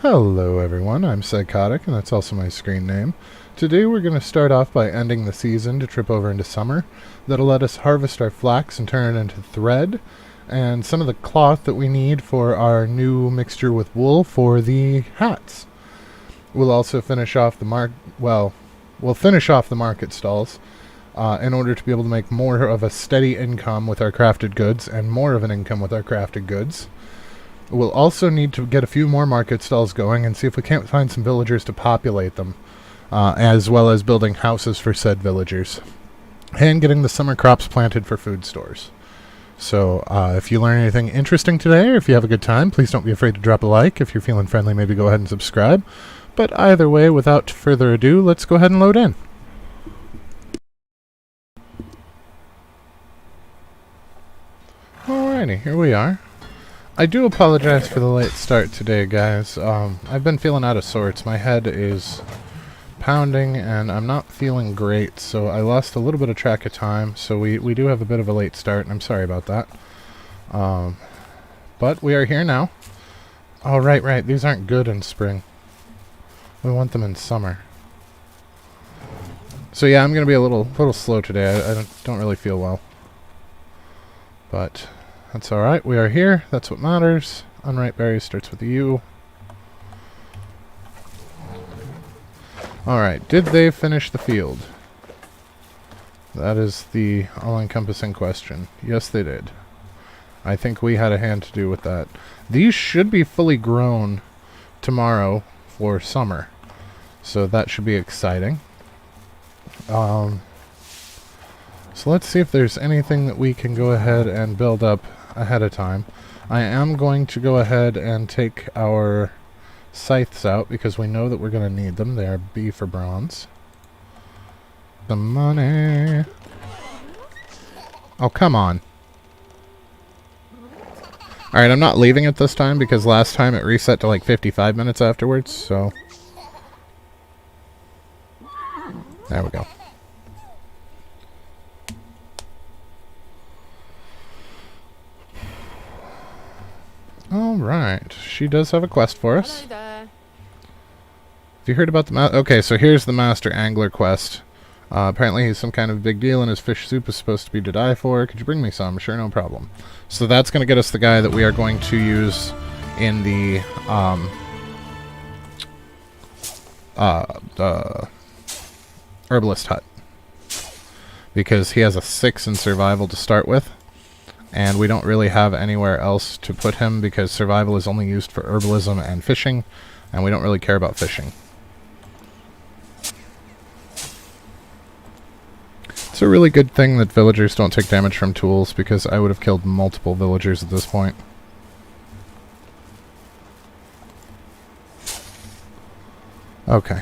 Hello everyone, I'm Psychotic, and that's also my screen name. Today we're going to start off by ending the season to trip over into summer. That'll let us harvest our flax and turn it into thread, and some of the cloth that we need for our new mixture with wool for the hats. We'll also finish off the we'll finish off the market stalls in order to be able to make more of a steady income with our crafted goods and more of an income with our crafted goods. We'll also need to get a few more market stalls going and see if we can't find some villagers to populate them, as well as building houses for said villagers, and getting the summer crops planted for food stores. So if you learn anything interesting today, or if you have a good time, please don't be afraid to drop a like. If you're feeling friendly, maybe go ahead and subscribe. But either way, without further ado, let's go ahead and load in. Alrighty, here we are. I do apologize for the late start today, guys. I've been feeling out of sorts. My head is pounding, and I'm not feeling great, so I lost a little bit of track of time, so we do have a bit of a late start, and I'm sorry about that. But we are here now. Oh, right. These aren't good in spring. We want them in summer. So yeah, I'm going to be a little slow today. I don't really feel well. But that's alright, we are here, that's what matters. Unripe berry starts with a U. Alright, did they finish the field? That is the all-encompassing question. Yes, they did. I think we had a hand to do with that. These should be fully grown tomorrow for summer, so that should be exciting. So let's see if there's anything that we can go ahead and build up ahead of time. I am going to go ahead and take our scythes out because we know that we're going to need them. They are B for bronze. The money. Oh, come on. Alright, I'm not leaving it this time because last time it reset to like 55 minutes afterwards, so... There we go. Alright, she does have a quest for us. Hello there. Have you heard about the okay, so here's the Master Angler quest. Apparently he's some kind of big deal and his fish soup is supposed to be to die for. Could you bring me some? Sure, no problem. So that's going to get us the guy that we are going to use in the herbalist hut. Because he has a 6 in survival to start with. And we don't really have anywhere else to put him because survival is only used for herbalism and fishing, and we don't really care about fishing. It's a really good thing that villagers don't take damage from tools because I would have killed multiple villagers at this point. Okay.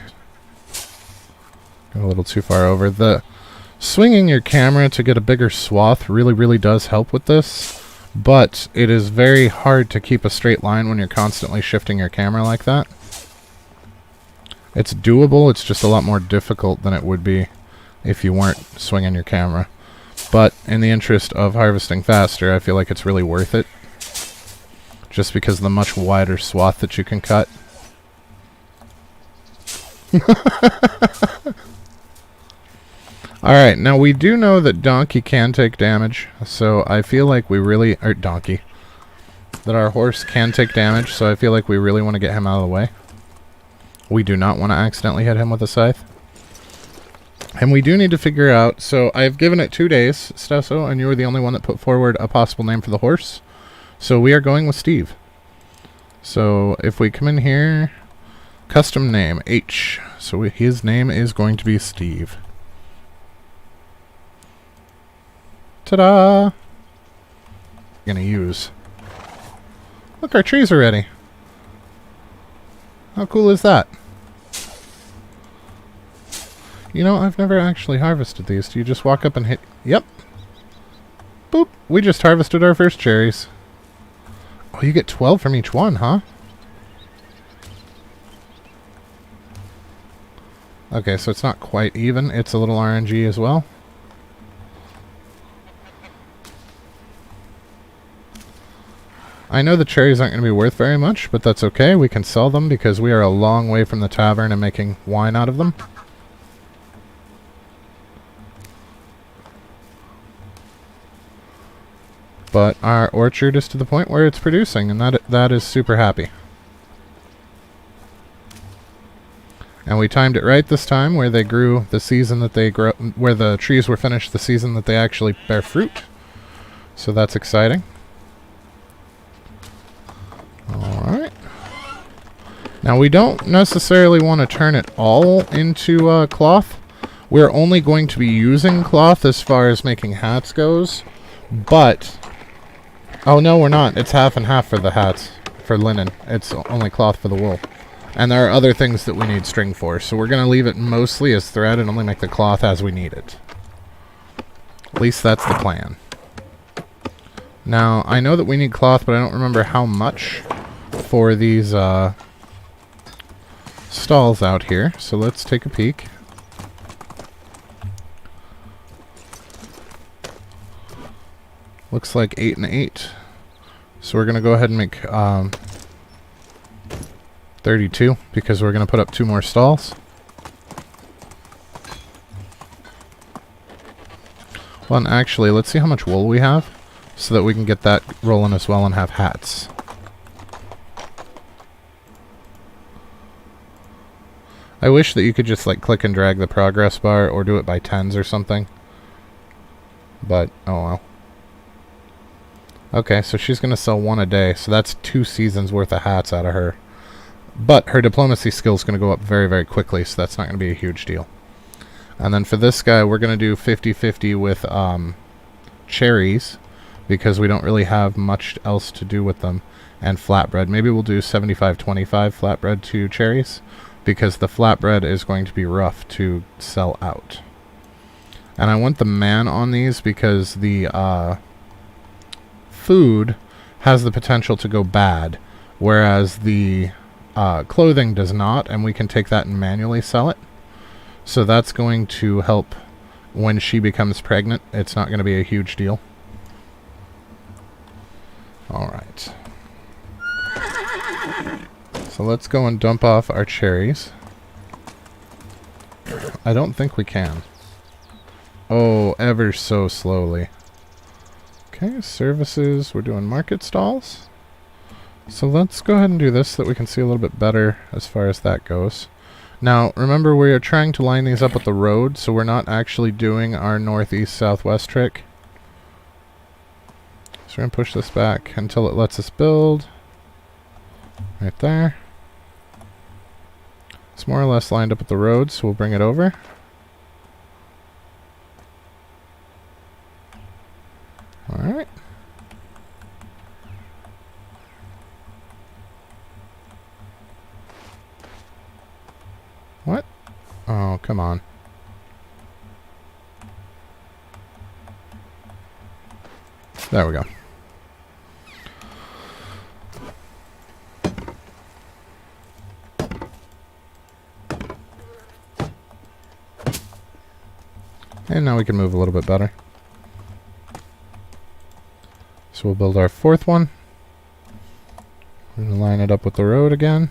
Got a little too far over. Swinging your camera to get a bigger swath really does help with this, but it is very hard to keep a straight line when you're constantly shifting your camera like that. It's doable, it's just a lot more difficult than it would be if you weren't swinging your camera. But in the interest of harvesting faster, I feel like it's really worth it, just because of the much wider swath that you can cut. Alright, now we do know that donkey can take damage, so I feel like we really... that our horse can take damage, so I feel like we really want to get him out of the way. We do not want to accidentally hit him with a scythe. And we do need to figure out... So, I've given it 2 days, Stesso, and you were the only one that put forward a possible name for the horse. So we are going with Steve. So, if we come in here... Custom name, H. So his name is going to be Steve. Ta-da! Gonna use. Look, our trees are ready. How cool is that? You know, I've never actually harvested these. Do you just walk up and hit... Yep. Boop. We just harvested our first cherries. Oh, you get 12 from each one, huh? Okay, so it's not quite even. It's a little RNG as well. I I know the cherries aren't going to be worth very much, but that's okay. We can sell them because we are a long way from the tavern and making wine out of them. But our orchard is to the point where it's producing, and that is super happy. And we timed it right this time, where they grew the season that they grow, where the trees were finished the season that they actually bear fruit. So that's exciting. Alright. Now we don't necessarily want to turn it all into cloth. We're only going to be using cloth as far as making hats goes. But... oh no, we're not. It's half and half for the hats. For linen. It's only cloth for the wool. And there are other things that we need string for. So we're going to leave it mostly as thread and only make the cloth as we need it. At least that's the plan. Now, I know that we need cloth, but I don't remember how much for these stalls out here. So let's take a peek. Looks like 8 and 8. So we're going to go ahead and make 32, because we're going to put up 2 more stalls. Well, and actually, let's see how much wool we have, so that we can get that rolling as well and have hats. I wish that you could just like click and drag the progress bar or do it by tens or something. But, oh well. Okay, so she's going to sell 1 a day, so that's 2 seasons worth of hats out of her. But her diplomacy skill is going to go up very, very quickly, so that's not going to be a huge deal. And then for this guy, we're going to do 50-50 with cherries, because we don't really have much else to do with them. And flatbread. Maybe we'll do 75-25 flatbread to cherries, because the flatbread is going to be rough to sell out. And I want the man on these because the food has the potential to go bad, whereas the clothing does not, and we can take that and manually sell it. So that's going to help when she becomes pregnant. It's not going to be a huge deal. Alright. So let's go and dump off our cherries. I don't think we can. Oh, ever so slowly. Okay, services. We're doing market stalls. So let's go ahead and do this so that we can see a little bit better as far as that goes. Now, remember we are trying to line these up with the road, so we're not actually doing our northeast-southwest trick. So we're going to push this back until it lets us build. Right there. It's more or less lined up with the road, so we'll bring it over. Alright. What? Oh, come on. There we go. And now we can move a little bit better. So we'll build our 4th one. We're going to line it up with the road again.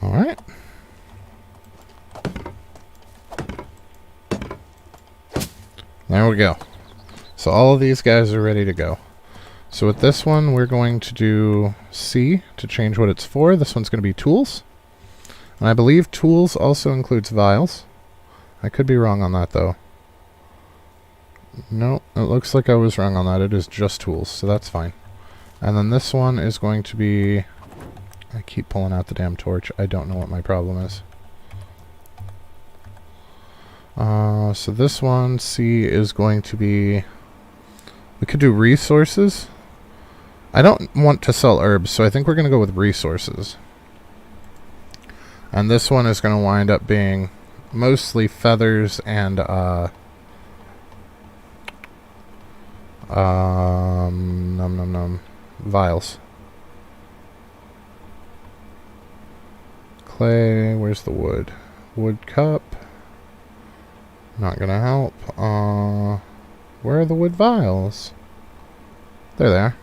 Alright. There we go. So all of these guys are ready to go. So with this one, we're going to do C to change what it's for. This one's going to be tools. And I believe tools also includes vials. I could be wrong on that, though. No, it looks like I was wrong on that. It is just tools, so that's fine. And then this one is going to be... I keep pulling out the damn torch. I don't know what my problem is. So this one, C, is going to be... We could do resources. I don't want to sell herbs, so I think we're going to go with resources. And this one is going to wind up being mostly feathers and num num num vials. clay. Where's the wood? Wood cup. Not gonna help. Where are the wood vials? They're there.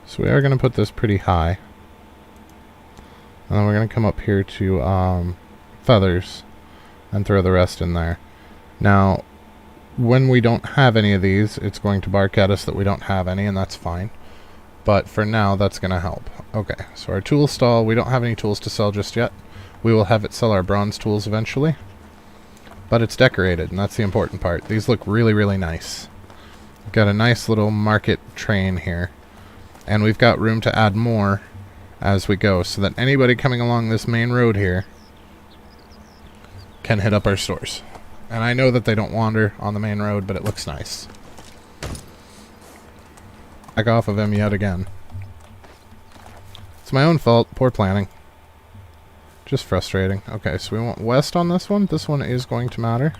So we are going to put this pretty high. And then we're going to come up here to feathers and throw the rest in there. Now, when we don't have any of these, it's going to bark at us that we don't have any, and that's fine. But for now, that's going to help. Okay, so our tool stall, we don't have any tools to sell just yet. We will have it sell our bronze tools eventually. But it's decorated, and that's the important part. These look really, really nice. We've got a nice little market train here. And we've got room to add more as we go, so that anybody coming along this main road here can hit up our stores. And I know that they don't wander on the main road, but it looks nice. Back off of him yet again. It's my own fault. Poor planning. Just frustrating. Okay, so we want west on this one. This one is going to matter.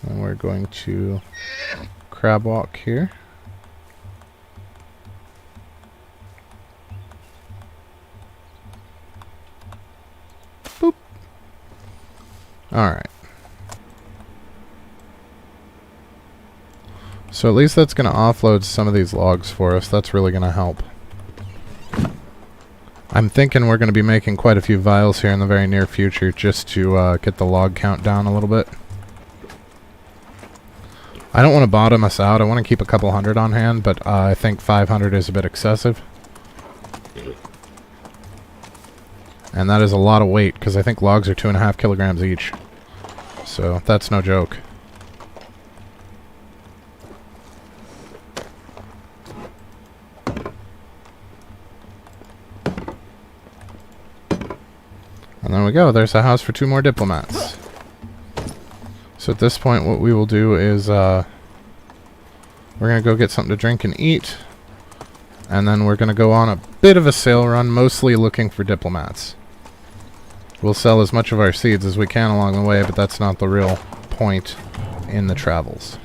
And we're going to crab walk here. Boop. Alright. So at least that's going to offload some of these logs for us. That's really going to help. I'm thinking we're going to be making quite a few vials here in the very near future just to get the log count down a little bit. I don't want to bottom us out. I want to keep a couple hundred on hand, but I think 500 is a bit excessive. And that is a lot of weight, because I think logs are 2.5 kilograms each. So that's no joke. And there we go. There's a house for 2 more diplomats. So at this point, what we will do is we're going to go get something to drink and eat. And then we're going to go on a bit of a sale run, mostly looking for diplomats. We'll sell as much of our seeds as we can along the way, but that's not the real point in the travels.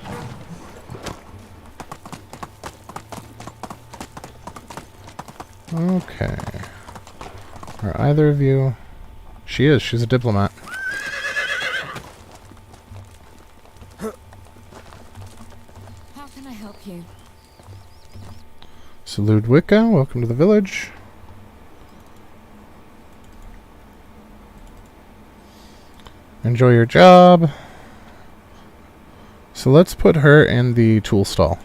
Okay. Are either of you... She is. She's a diplomat. How can I help you? So Ludwika, welcome to the village. Enjoy your job. So let's put her in the tool stall.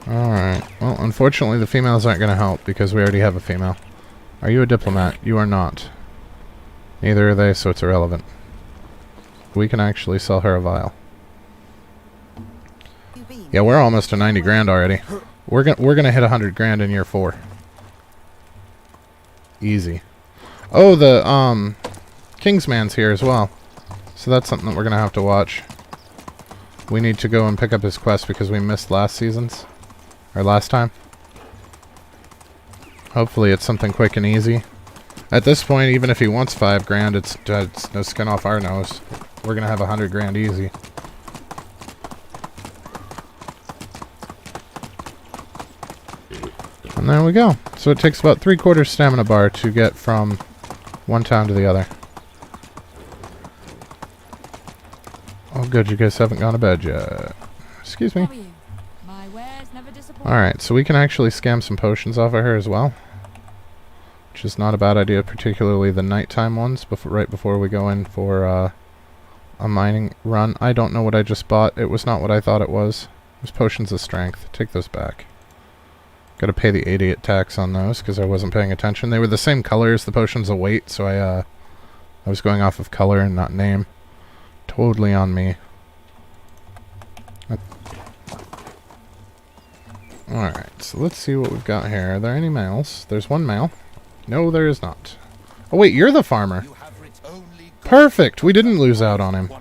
Alright. Well, unfortunately the females aren't going to help because we already have a female. Are you a diplomat? You are not. Neither are they, so it's irrelevant. We can actually sell her a vial. Yeah, we're almost to 90 grand already. We're gonna hit 100 grand in year 4. Easy. Oh, the Kingsman's here as well. So that's something that we're gonna have to watch. We need to go and pick up his quest because we missed last season's. Or last time. Hopefully it's something quick and easy. At this point, even if he wants 5 grand, it's no skin off our nose. We're gonna have 100 grand easy. And there we go. So it takes about 3/4 stamina bar to get from one town to the other. Oh good, you guys haven't gone to bed yet. Excuse me. Alright, so we can actually scam some potions off of her as well. Which is not a bad idea, particularly the nighttime ones, right before we go in for a mining run. I don't know what I just bought. It was not what I thought it was. It was potions of strength. Take those back. Gotta pay the idiot tax on those, because I wasn't paying attention. They were the same color as the potions of weight, so I was going off of color and not name. Totally on me. Alright, so let's see what we've got here. Are there any males? There's one male. No, there is not. Oh wait, you're the farmer. Perfect! We didn't lose out on him.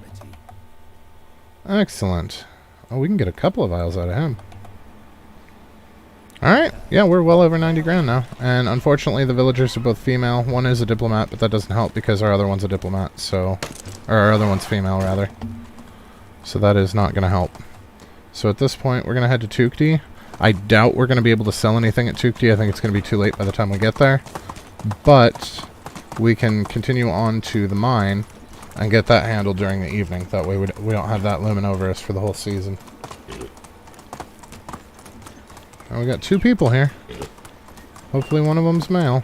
Excellent. Oh, we can get a couple of vials out of him. Alright, yeah, we're well over 90 grand now. And unfortunately, the villagers are both female. One is a diplomat, but that doesn't help because our other one's a diplomat, so... Or our other one's female, rather. So that is not going to help. So at this point, we're going to head to Tukti. I doubt we're going to be able to sell anything at Tukti. I think it's going to be too late by the time we get there. But we can continue on to the mine and get that handled during the evening. That way we don't have that looming over us for the whole season. And we got 2 people here. Hopefully one of them's male.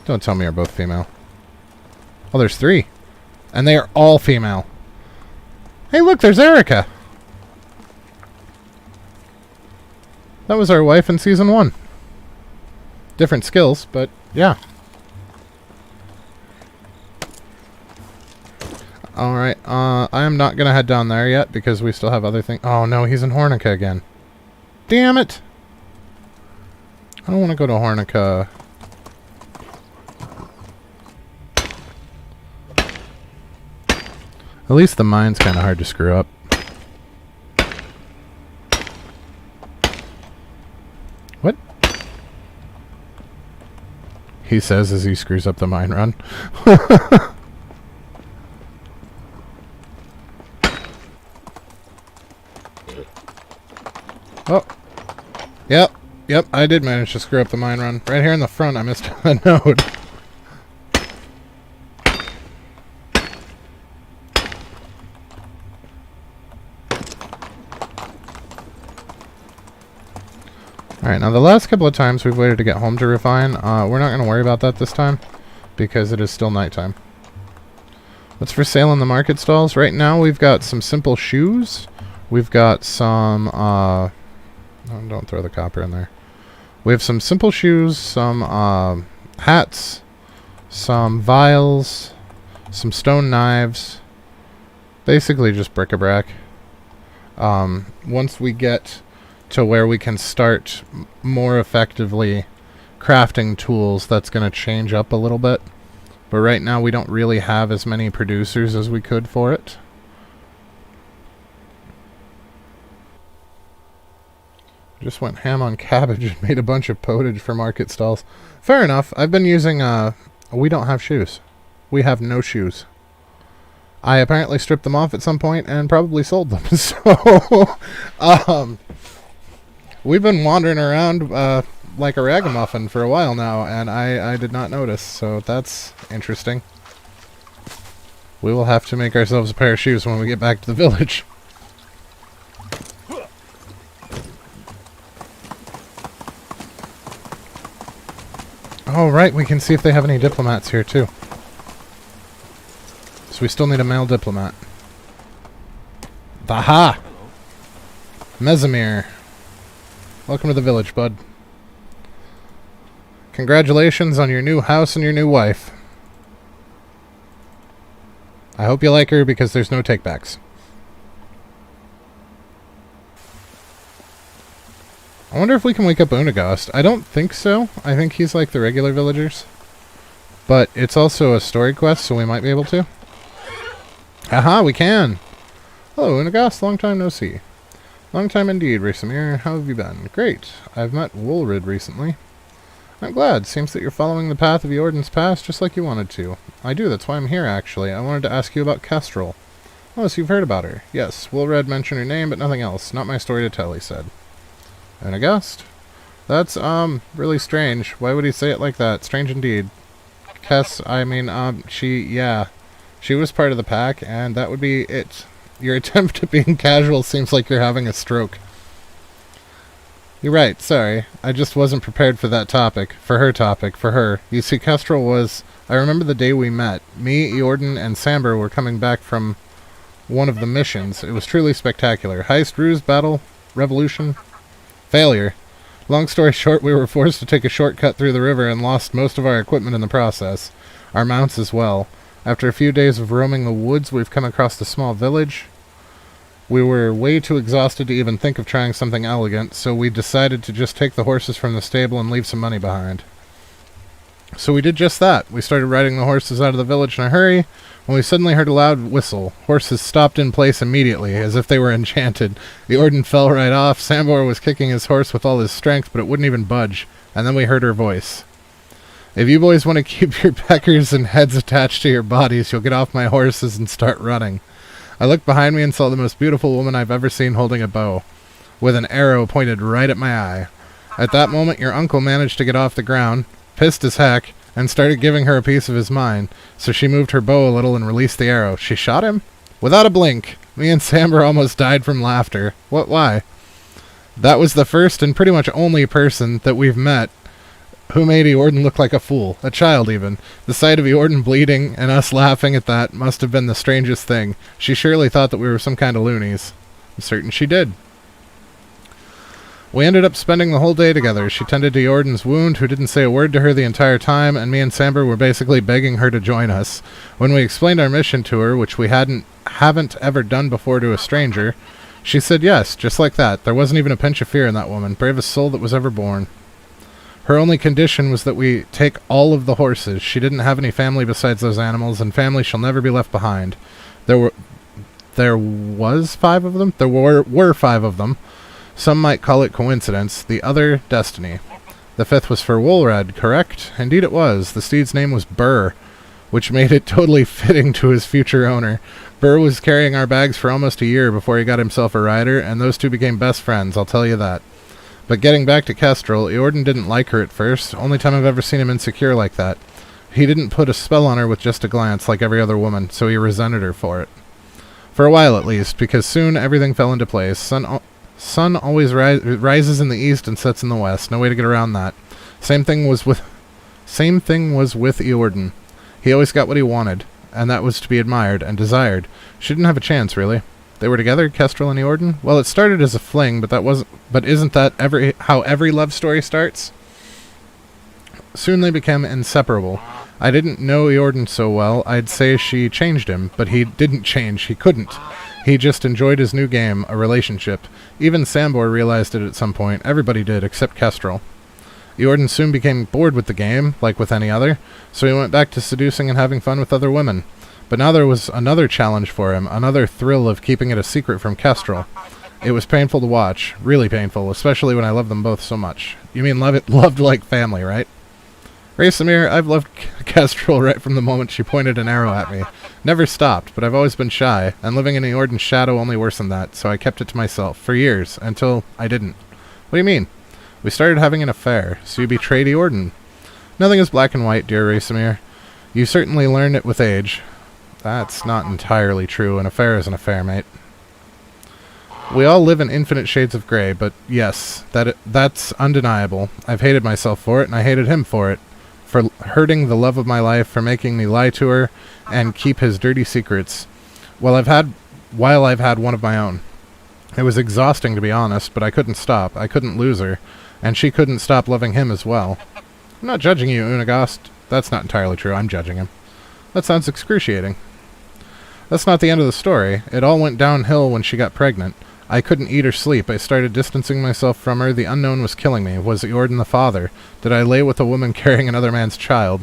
Don't tell me you're both female. Oh, there's 3. And they are all female. Hey, look, there's Erica. That was our wife in Season 1. Different skills, but yeah. Alright, I am not going to head down there yet because we still have other things. Oh no, he's in Hornica again. Damn it! I don't want to go to Hornica. At least the mine's kind of hard to screw up. What? He says as he screws up the mine run. Oh. Yep, I did manage to screw up the mine run. Right here in the front, I missed a node. Alright, now the last couple of times we've waited to get home to refine, we're not going to worry about that this time, because it is still nighttime. What's for sale in the market stalls? Right now we've got some simple shoes. We've got some, oh, don't throw the copper in there. We have some simple shoes, some hats, some vials, some stone knives, basically just bric-a-brac. Once we get to where we can start more effectively crafting tools, that's going to change up a little bit. But right now we don't really have as many producers as we could for it. Just went ham on cabbage and made a bunch of potage for market stalls. Fair enough. I've been using, we don't have shoes. We have no shoes. I apparently stripped them off at some point and probably sold them. So, we've been wandering around like a ragamuffin for a while now, and I did not notice, so that's interesting. We will have to make ourselves a pair of shoes when we get back to the village. Oh, right, we can see if they have any diplomats here, too. So we still need a male diplomat. Aha! Mesamir. Welcome to the village, bud. Congratulations on your new house and your new wife. I hope you like her because there's no takebacks. I wonder if we can wake up Unagast. I don't think so. I think he's like the regular villagers. But it's also a story quest, so we might be able to. Aha, we can! Hello, Unagast. Long time no see. Long time indeed, Rasamir. How have you been? Great. I've met Woolrid recently. I'm glad. Seems that you're following the path of Jordan's past just like you wanted to. I do. That's why I'm here, actually. I wanted to ask you about Kestrel. Oh, so you've heard about her. Yes, Woolrid mentioned her name, but nothing else. Not my story to tell, he said. Unagast? That's, really strange. Why would he say it like that? Strange indeed. She was part of the pack, and that would be it. Your attempt at being casual seems like you're having a stroke. You're right, sorry. I just wasn't prepared for that topic. For her. You see, Kestrel was... I remember the day we met. Me, Jordan, and Samber were coming back from one of the missions. It was truly spectacular. Heist, ruse, battle, revolution, failure. Long story short, we were forced to take a shortcut through the river and lost most of our equipment in the process. Our mounts as well. After a few days of roaming the woods, we've come across a small village. We were way too exhausted to even think of trying something elegant, so we decided to just take the horses from the stable and leave some money behind. So we did just that. We started riding the horses out of the village in a hurry, when we suddenly heard a loud whistle. Horses stopped in place immediately, as if they were enchanted. The Orden fell right off. Sambor was kicking his horse with all his strength, but it wouldn't even budge. And then we heard her voice. If you boys want to keep your peckers and heads attached to your bodies, you'll get off my horses and start running. I looked behind me and saw the most beautiful woman I've ever seen holding a bow, with an arrow pointed right at my eye. At that moment, your uncle managed to get off the ground, pissed as heck, and started giving her a piece of his mind, so she moved her bow a little and released the arrow. She shot him? Without a blink. Me and Samber almost died from laughter. Why? That was the first and pretty much only person that we've met who made Eorden look like a fool, a child even. The sight of Eorden bleeding and us laughing at that must have been the strangest thing. She surely thought that we were some kind of loonies. I'm certain she did. We ended up spending the whole day together. She tended to Eorden's wound, who didn't say a word to her the entire time, and me and Samber were basically begging her to join us. When we explained our mission to her, which we haven't ever done before to a stranger, she said yes, just like that. There wasn't even a pinch of fear in that woman, bravest soul that was ever born. Her only condition was that we take all of the horses. She didn't have any family besides those animals, and family shall never be left behind. There was 5 of them? There were 5 of them. Some might call it coincidence, the other destiny. The 5th was for Woolred, correct? Indeed it was. The steed's name was Burr, which made it totally fitting to his future owner. Burr was carrying our bags for almost a year before he got himself a rider, and those two became best friends, I'll tell you that. But getting back to Kestrel, Eorden didn't like her at first, only time I've ever seen him insecure like that. He didn't put a spell on her with just a glance like every other woman, so he resented her for it. For a while at least, because soon everything fell into place. Sun always rises in the east and sets in the west. No way to get around that. Same thing was with Eorden. He always got what he wanted, and that was to be admired and desired. She didn't have a chance, really. They were together, Kestrel and Eorden? Well, it started as a fling, but isn't that how every love story starts? Soon they became inseparable. I didn't know Eorden so well. I'd say she changed him, but he didn't change. He couldn't. He just enjoyed his new game, a relationship. Even Sambor realized it at some point. Everybody did, except Kestrel. Eorden soon became bored with the game, like with any other, so he went back to seducing and having fun with other women. But now there was another challenge for him, another thrill of keeping it a secret from Kestrel. It was painful to watch, really painful, especially when I loved them both so much. You mean loved like family, right? Racemir, I've loved Kestrel right from the moment she pointed an arrow at me. Never stopped, but I've always been shy, and living in Eorden's shadow only worsened that, so I kept it to myself, for years, until I didn't. What do you mean? We started having an affair, so you betrayed Eorden. Nothing is black and white, dear Racemir. You certainly learn it with age. That's not entirely true. An affair is an affair, mate. We all live in infinite shades of gray, but yes, that's undeniable. I've hated myself for it, and I hated him for it. For hurting the love of my life, for making me lie to her, and keep his dirty secrets. While I've had one of my own. It was exhausting, to be honest, but I couldn't stop. I couldn't lose her, and she couldn't stop loving him as well. I'm not judging you, Unagast. That's not entirely true. I'm judging him. That sounds excruciating. That's not the end of the story. It all went downhill when she got pregnant. I couldn't eat or sleep. I started distancing myself from her. The unknown was killing me. Was Eorden the father? Did I lay with a woman carrying another man's child?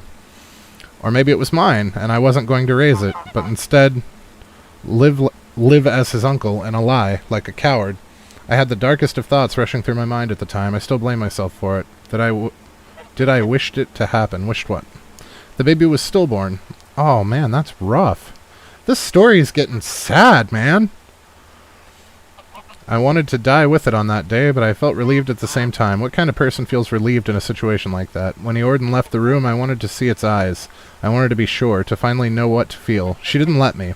Or maybe it was mine, and I wasn't going to raise it, but instead live as his uncle in a lie, like a coward. I had the darkest of thoughts rushing through my mind at the time. I still blame myself for it. Did I wished it to happen? Wished what? The baby was stillborn. Oh, man, that's rough. This story is getting sad, man. I wanted to die with it on that day, but I felt relieved at the same time. What kind of person feels relieved in a situation like that? When Eorden left the room, I wanted to see its eyes. I wanted to be sure, to finally know what to feel. She didn't let me.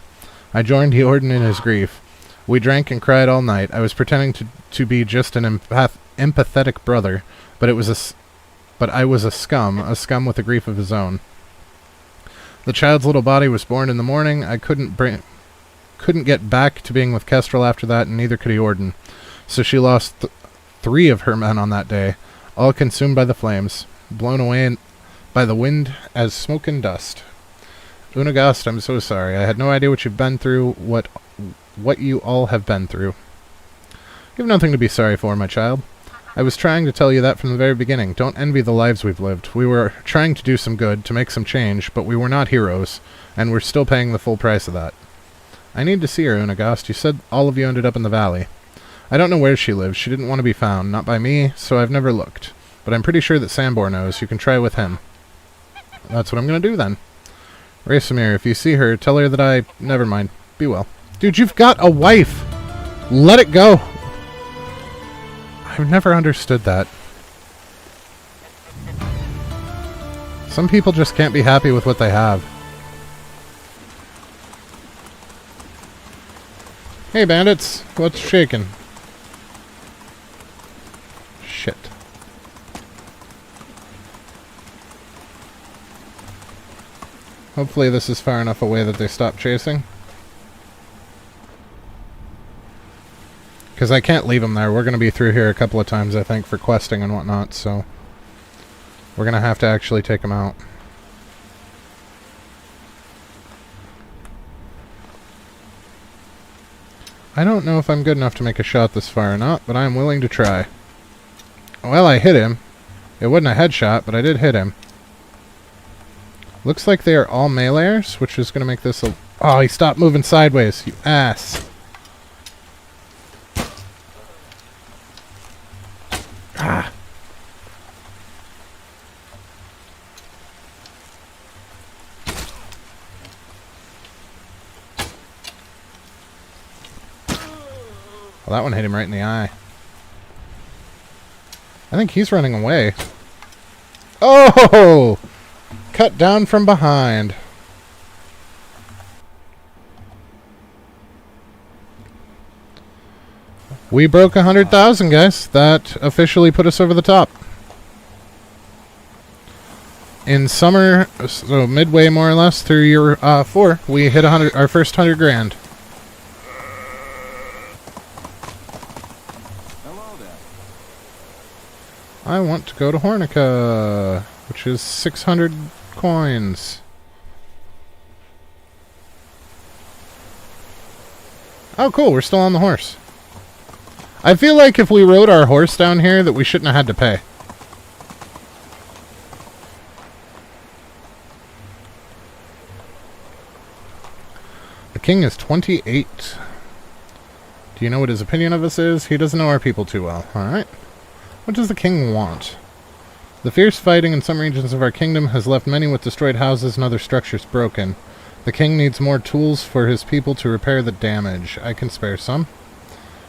I joined Eorden in his grief. We drank and cried all night. I was pretending to be just an empathetic brother, but I was a scum with a grief of his own. The child's little body was born in the morning. I couldn't get back to being with Kestrel after that, and neither could Eorden. So she lost 3 of her men on that day, all consumed by the flames, blown away by the wind as smoke and dust. Unagast, I'm so sorry. I had no idea what you've been through, what you all have been through. You have nothing to be sorry for, my child. I was trying to tell you that from the very beginning. Don't envy the lives we've lived. We were trying to do some good, to make some change, but we were not heroes, and we're still paying the full price of that. I need to see her, Unagast. You said all of you ended up in the valley. I don't know where she lives. She didn't want to be found, not by me, so I've never looked. But I'm pretty sure that Sambor knows. You can try with him. That's what I'm going to do, then. Rasamir, if you see her, tell her that I... Never mind. Be well. Dude, you've got a wife! Let it go! I've never understood that. Some people just can't be happy with what they have. Hey, bandits. What's shaking? Shit. Hopefully this is far enough away that they stop chasing. Because I can't leave them there. We're going to be through here a couple of times, I think, for questing and whatnot, so... We're going to have to actually take them out. I don't know if I'm good enough to make a shot this far or not, but I'm willing to try. Well, I hit him. It wasn't a headshot, but I did hit him. Looks like they are all meleeers, which is going to make this a... Oh, he stopped moving sideways, you ass. Ah. Well, that one hit him right in the eye. I think he's running away. Oh! Cut down from behind. We broke 100,000, guys. That officially put us over the top. In summer, so midway more or less through year 4, we hit our first 100 grand. Hello there. I want to go to Hornica, which is 600 coins. Oh, cool. We're still on the horse. I feel like if we rode our horse down here that we shouldn't have had to pay. The king is 28. Do you know what his opinion of us is? He doesn't know our people too well. Alright. What does the king want? The fierce fighting in some regions of our kingdom has left many with destroyed houses and other structures broken. The king needs more tools for his people to repair the damage. I can spare some.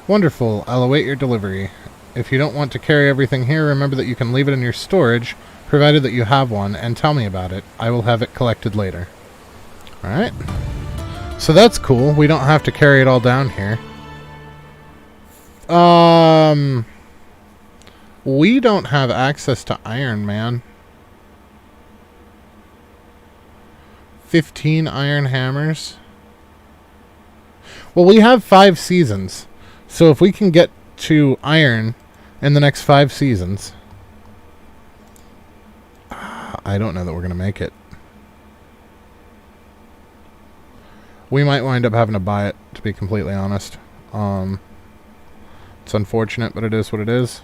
Wonderful. I'll await your delivery. If you don't want to carry everything here, remember that you can leave it in your storage, provided that you have one, and tell me about it. I will have it collected later. Alright. So that's cool. We don't have to carry it all down here. We don't have access to iron, man. 15 iron hammers. Well, we have 5 seasons. So if we can get to iron in the next 5 seasons... I don't know that we're going to make it. We might wind up having to buy it, to be completely honest. It's unfortunate, but it is what it is.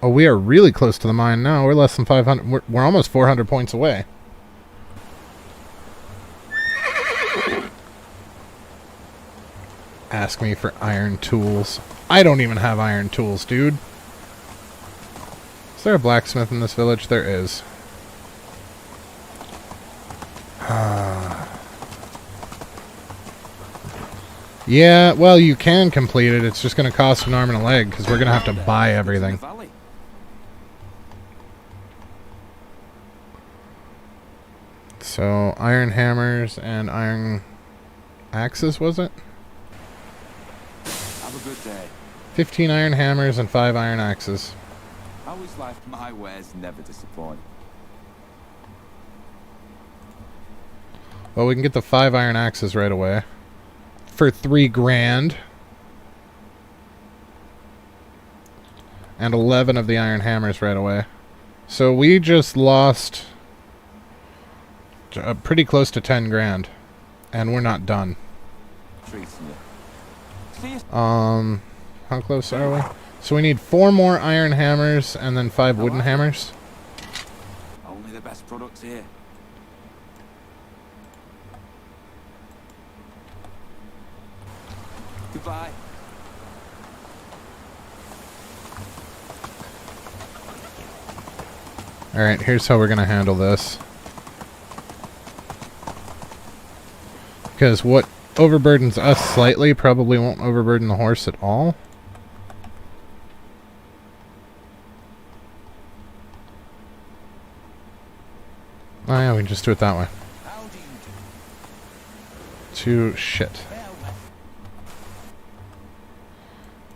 Oh, we are really close to the mine now. We're less than 500. We're almost 400 points away. Ask me for iron tools. I don't even have iron tools, dude. Is there a blacksmith in this village? There is. Yeah, well, you can complete it. It's just going to cost an arm and a leg, because we're going to have to buy everything. So, iron hammers and iron axes, was it? Have a good day. 15 iron hammers and 5 iron axes. How is life? My wares never disappoint. Well, we can get the 5 iron axes right away. For 3 grand. And 11 of the iron hammers right away. So we just lost pretty close to 10 grand. And we're not done. Treating you. See you. How close are we? So we need 4 more iron hammers and then 5 wooden hammers. Only the best products here. Goodbye. Alright, here's how we're going to handle this. Because what overburdens us slightly probably won't overburden the horse at all. Oh yeah, we can just do it that way. How do you To shit. do? Farewell.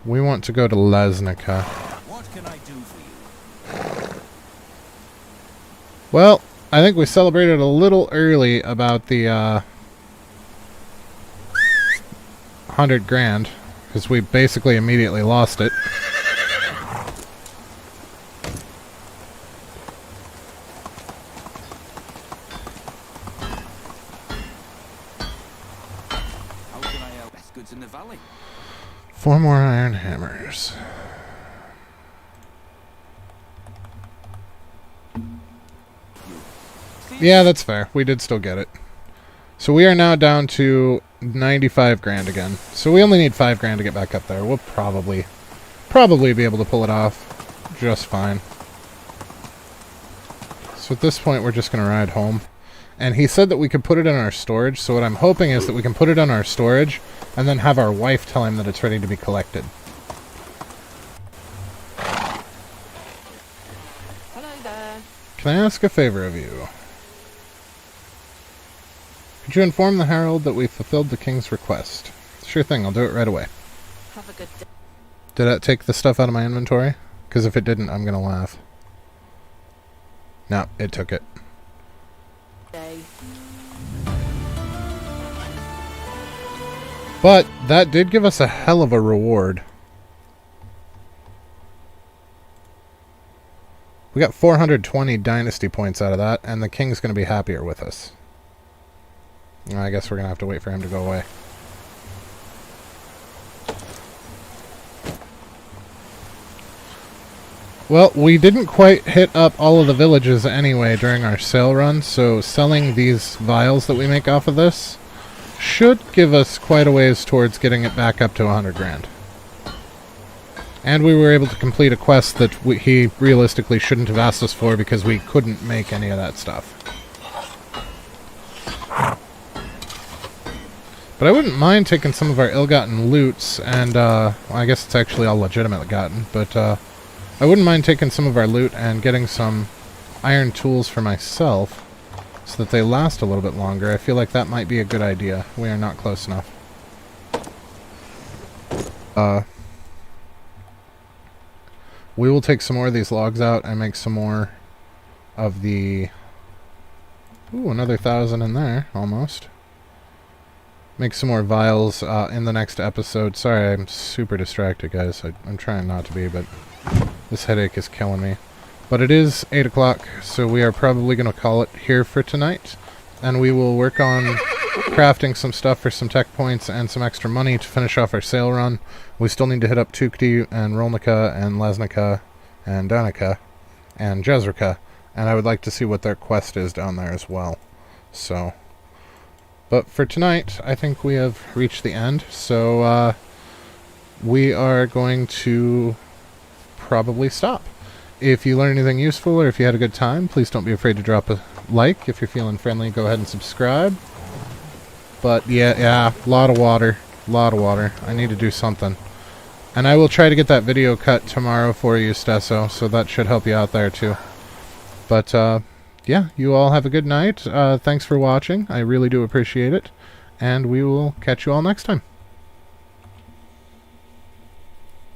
We want to go to Lesnica. What can I do for you? Well, I think we celebrated a little early about the 100 grand, because we basically immediately lost it. How can I help? Best goods in the valley. 4 more iron hammers. Yeah, that's fair. We did still get it. So we are now down to 95 grand again. So we only need 5 grand to get back up there. We'll probably be able to pull it off just fine. So at this point, we're just going to ride home. And he said that we could put it in our storage. So what I'm hoping is that we can put it in our storage and then have our wife tell him that it's ready to be collected. Hello there. Can I ask a favor of you? Could you inform the Herald that we fulfilled the King's request? Sure thing, I'll do it right away. Have a good Did that take the stuff out of my inventory? Because if it didn't, I'm going to laugh. No, it took it. day. But that did give us a hell of a reward. We got 420 Dynasty points out of that, and the King's going to be happier with us. I guess we're going to have to wait for him to go away. Well, we didn't quite hit up all of the villages anyway during our sale run, so selling these vials that we make off of this should give us quite a ways towards getting it back up to 100 grand. And we were able to complete a quest that he realistically shouldn't have asked us for because we couldn't make any of that stuff. But I wouldn't mind taking some of our ill-gotten loots, and, well, I guess it's actually all legitimate gotten, but, I wouldn't mind taking some of our loot and getting some iron tools for myself so that they last a little bit longer. I feel like that might be a good idea. We are not close enough. We will take some more of these logs out and make some more of the... Ooh, another 1,000 in there, almost. Make some more vials in the next episode. Sorry, I'm super distracted, guys. I'm trying not to be, but this headache is killing me. But it is 8 o'clock, so we are probably going to call it here for tonight. And we will work on crafting some stuff for some tech points and some extra money to finish off our sale run. We still need to hit up Tukti and Rolnica and Lesnica and Danica and Jezrika. And I would like to see what their quest is down there as well. So... But for tonight, I think we have reached the end, so we are going to probably stop. If you learned anything useful or if you had a good time, please don't be afraid to drop a like. If you're feeling friendly, go ahead and subscribe. But yeah, a lot of water. I need to do something. And I will try to get that video cut tomorrow for you, Stesso, so that should help you out there too. But, yeah, you all have a good night. Thanks for watching. I really do appreciate it. And we will catch you all next time.